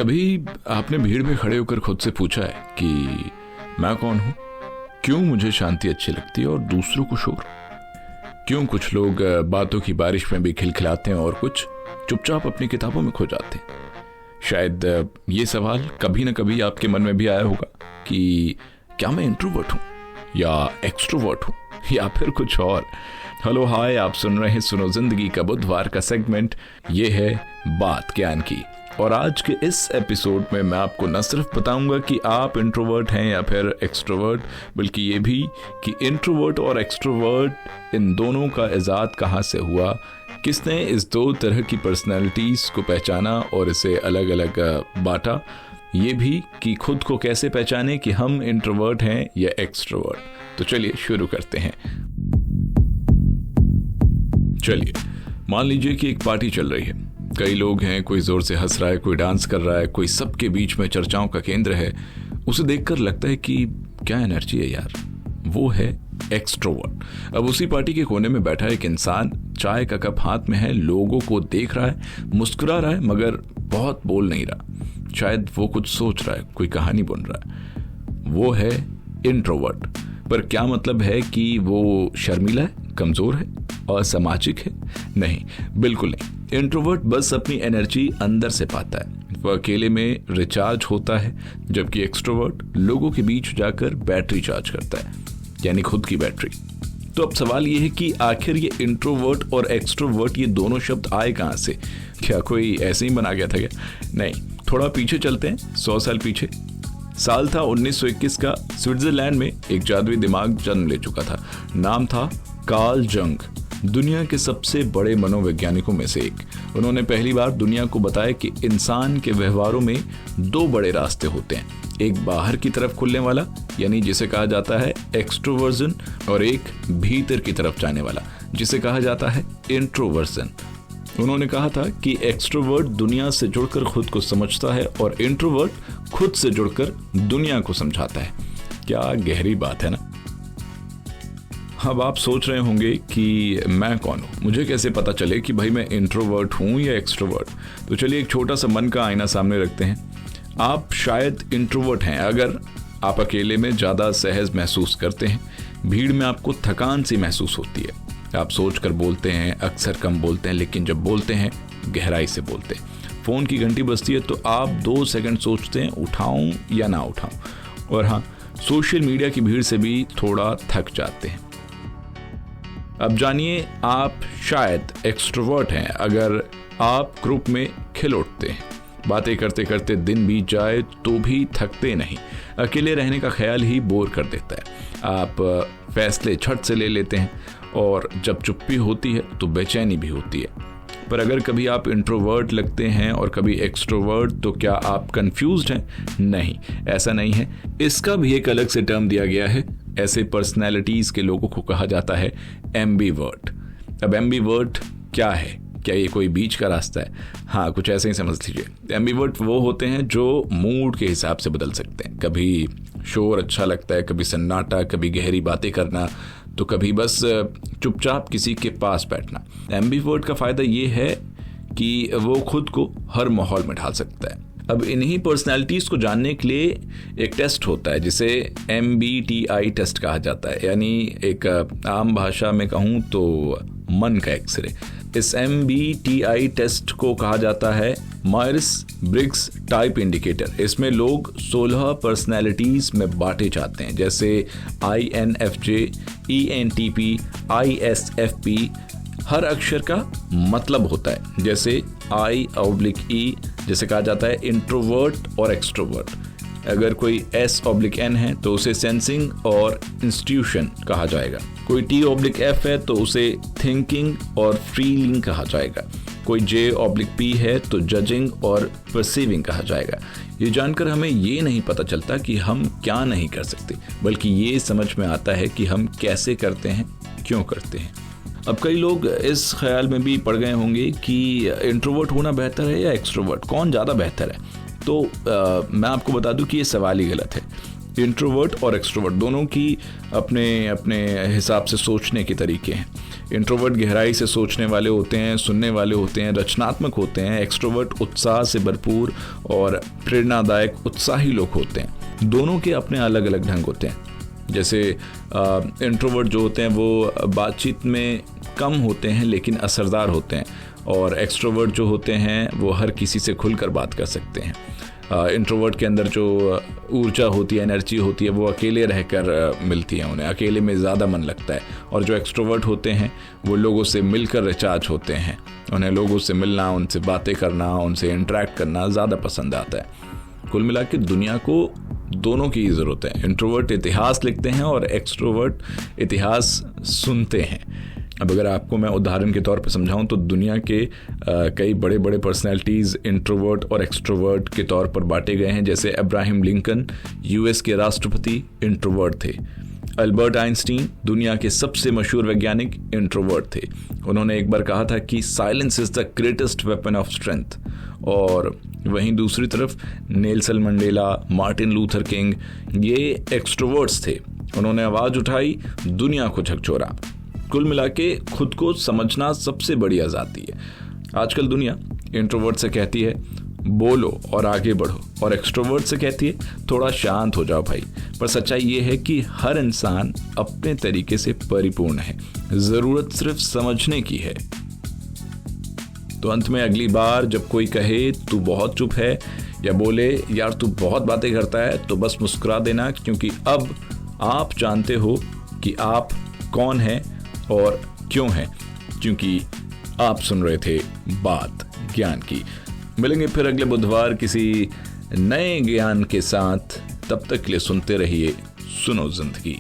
कभी आपने भीड़ में खड़े होकर खुद से पूछा है कि मैं कौन हूं, क्यों मुझे शांति अच्छी लगती है और दूसरों को शोर? क्यों कुछ लोग बातों की बारिश में भी खिलखिलाते हैं और कुछ चुपचाप अपनी किताबों में खो जाते हैं? शायद ये सवाल कभी ना कभी आपके मन में भी आया होगा कि क्या मैं इंट्रोवर्ट हूं या एक्सट्रोवर्ट हूं या फिर कुछ और। हेलो हाय, आप सुन रहे हैं सुनो जिंदगी का बुधवार का सेगमेंट। ये है बात ज्ञान की, और आज के इस एपिसोड में मैं आपको न सिर्फ बताऊंगा कि आप इंट्रोवर्ट हैं या फिर एक्सट्रोवर्ट, बल्कि ये भी कि इंट्रोवर्ट और एक्सट्रोवर्ट इन दोनों का इजाद कहाँ से हुआ, किसने इस दो तरह की पर्सनैलिटीज को पहचाना और इसे अलग अलग बांटा, ये भी कि खुद को कैसे पहचाने कि हम इंट्रोवर्ट हैं या एक्सट्रोवर्ट। तो चलिए शुरू करते हैं। चलिए मान लीजिए कि एक पार्टी चल रही है, कई लोग हैं, कोई जोर से हंस रहा है, कोई डांस कर रहा है, कोई सबके बीच में चर्चाओं का केंद्र है। उसे देखकर लगता है कि क्या एनर्जी है यार, वो है एक्सट्रोवर्ट। अब उसी पार्टी के कोने में बैठा एक इंसान चाय का कप हाथ में है, लोगों को देख रहा है, मुस्कुरा रहा है, मगर बहुत बोल नहीं रहा। शायद वो कुछ सोच रहा है, कोई कहानी बुन रहा है। वो है इंट्रोवर्ट। पर क्या मतलब है कि वो शर्मीला है, कमजोर है, असामाजिक है? नहीं, बिल्कुल नहीं। इंट्रोवर्ट बस अपनी एनर्जी अंदर से पाता है, वह अकेले में रिचार्ज होता है, जबकि एक्सट्रोवर्ट लोगों के बीच जाकर बैटरी चार्ज करता है, यानी खुद की बैटरी। तो अब सवाल यह है कि आखिर ये इंट्रोवर्ट और एक्सट्रोवर्ट ये दोनों शब्द आए कहां से? क्या कोई ऐसे ही बना गया था क्या? नहीं, थोड़ा पीछे चलते हैं, 100 साल पीछे। साल था 1921 का। स्विट्जरलैंड में एक जादुई दिमाग जन्म ले चुका था। नाम था कार्ल जंग, दुनिया के सबसे बड़े मनोवैज्ञानिकों में से एक। उन्होंने पहली बार दुनिया को बताया कि इंसान के व्यवहारों में दो बड़े रास्ते होते हैं, एक बाहर की तरफ खुलने वाला, यानी जिसे कहा जाता है एक्सट्रोवर्जन, और एक भीतर की तरफ जाने वाला, जिसे कहा जाता है इंट्रोवर्जन। उन्होंने कहा था कि एक्सट्रोवर्ट दुनिया से जुड़कर खुद को समझता है और इंट्रोवर्ट खुद से जुड़कर दुनिया को समझाता है। क्या गहरी बात है ना। अब आप सोच रहे होंगे कि मैं कौन हूं, मुझे कैसे पता चले कि भाई मैं इंट्रोवर्ट हूं या एक्सट्रोवर्ट? तो चलिए एक छोटा सा मन का आईना सामने रखते हैं। आप शायद इंट्रोवर्ट हैं अगर आप अकेले में ज्यादा सहज महसूस करते हैं, भीड़ में आपको थकान सी महसूस होती है, आप सोचकर बोलते हैं, अक्सर कम बोलते हैं, लेकिन जब बोलते हैं गहराई से बोलते हैं। फोन की घंटी बजती है तो आप 2 सेकंड सोचते हैं उठाऊं या ना उठाऊं। और हाँ, सोशल मीडिया की भीड़ से भी थोड़ा थक जाते हैं। अब जानिए, आप शायद एक्सट्रोवर्ट हैं अगर आप ग्रुप में खिल उठते हैं, बातें करते करते दिन बीत जाए तो भी थकते नहीं, अकेले रहने का ख्याल ही बोर कर देता है, आप फैसले झट से ले लेते हैं, और जब चुप्पी होती है तो बेचैनी भी होती है। पर अगर कभी आप इंट्रोवर्ट लगते हैं और कभी एक्सट्रोवर्ट, तो क्या आप कंफ्यूज्ड हैं? नहीं, ऐसा नहीं है। इसका भी एक अलग से टर्म दिया गया है। ऐसे पर्सनैलिटीज के लोगों को कहा जाता है एम्बीवर्ट। अब एम्बीवर्ट क्या है? क्या ये कोई बीच का रास्ता है? हाँ, कुछ ऐसे ही समझ लीजिए। एम्बीवर्ट वो होते हैं जो मूड के हिसाब से बदल सकते हैं। कभी शोर अच्छा लगता है, कभी सन्नाटा, कभी गहरी बातें करना, तो कभी बस चुपचाप किसी के पास बैठना। एम्बीवर्ट का फायदा ये है कि वो खुद को हर माहौल में ढाल सकता है। अब इन्हीं पर्सनालिटीज को जानने के लिए एक टेस्ट होता है जिसे MBTI टेस्ट कहा जाता है, यानी एक आम भाषा में कहूँ तो मन का एक्सरे। इस MBTI टेस्ट को कहा जाता है मायर्स ब्रिग्स टाइप इंडिकेटर। इसमें लोग 16 पर्सनैलिटीज में बांटे जाते हैं, जैसे INFJ, ENTP, ISFP। हर अक्षर का मतलब होता है, जैसे I/E जैसे कहा जाता है इंट्रोवर्ट और एक्सट्रोवर्ट। अगर कोई S/N है तो उसे सेंसिंग और इंस्टीट्यूशन कहा जाएगा। कोई T/F है तो उसे थिंकिंग और फीलिंग कहा जाएगा। कोई J/P है तो जजिंग और परसीविंग कहा जाएगा। ये जानकर हमें ये नहीं पता चलता कि हम क्या नहीं कर सकते, बल्कि ये समझ में आता है कि हम कैसे करते हैं, क्यों करते हैं। अब कई लोग इस ख्याल में भी पड़ गए होंगे कि इंट्रोवर्ट होना बेहतर है या एक्सट्रोवर्ट, कौन ज़्यादा बेहतर है? तो मैं आपको बता दूं कि ये सवाल ही गलत है। इंट्रोवर्ट और एक्सट्रोवर्ट दोनों की अपने अपने हिसाब से सोचने के तरीके हैं। इंट्रोवर्ट गहराई से सोचने वाले होते हैं, सुनने वाले होते हैं, रचनात्मक होते हैं। एक्सट्रोवर्ट उत्साह से भरपूर और प्रेरणादायक उत्साही लोग होते हैं। दोनों के अपने अलग अलग ढंग होते हैं। जैसे इंट्रोवर्ट जो होते हैं वो बातचीत में कम होते हैं लेकिन असरदार होते हैं, और एक्सट्रोवर्ट जो होते हैं वो हर किसी से खुलकर बात कर सकते हैं। इंट्रोवर्ट के अंदर जो ऊर्जा होती है, एनर्जी होती है, वो अकेले रहकर मिलती है, उन्हें अकेले में ज़्यादा मन लगता है। और जो एक्सट्रोवर्ट होते हैं वो लोगों से मिलकर रिचार्ज होते हैं, उन्हें लोगों से मिलना, उनसे बातें करना, उनसे इंटरेक्ट करना ज़्यादा पसंद आता है। कुल मिला के दुनिया को दोनों की ज़रूरत है। इंट्रोवर्ट इतिहास लिखते हैं और एक्सट्रोवर्ट इतिहास सुनते हैं। अब अगर आपको मैं उदाहरण के तौर पर समझाऊं तो दुनिया के कई बड़े बड़े पर्सनैलिटीज़ इंट्रोवर्ट और एक्सट्रोवर्ट के तौर पर बांटे गए हैं। जैसे अब्राहम लिंकन यूएस के राष्ट्रपति इंट्रोवर्ट थे। अल्बर्ट आइंस्टीन दुनिया के सबसे मशहूर वैज्ञानिक इंट्रोवर्ट थे। उन्होंने एक बार कहा था कि silence is the greatest weapon of strength. और वहीं दूसरी तरफ Nelson Mandela, Martin Luther king, ये एक्सट्रोवर्ट्स थे। उन्होंने आवाज़ उठाई, दुनिया को झकझोरा। कुल मिला के खुद को समझना सबसे बड़ी आज़ादी है। आजकल दुनिया इंट्रोवर्ट से कहती है बोलो और आगे बढ़ो, और एक्सट्रोवर्ट से कहती है थोड़ा शांत हो जाओ भाई। पर सच्चाई ये है कि हर इंसान अपने तरीके से परिपूर्ण है, ज़रूरत सिर्फ समझने की है। तो अंत में अगली बार जब कोई कहे तू बहुत चुप है, या बोले यार तू बहुत बातें करता है, तो बस मुस्कुरा देना, क्योंकि अब आप जानते हो कि आप कौन हैं और क्यों हैं, क्योंकि आप सुन रहे थे बात ज्ञान की। मिलेंगे फिर अगले बुधवार किसी नए ज्ञान के साथ। तब तक के लिए सुनते रहिए सुनो जिंदगी।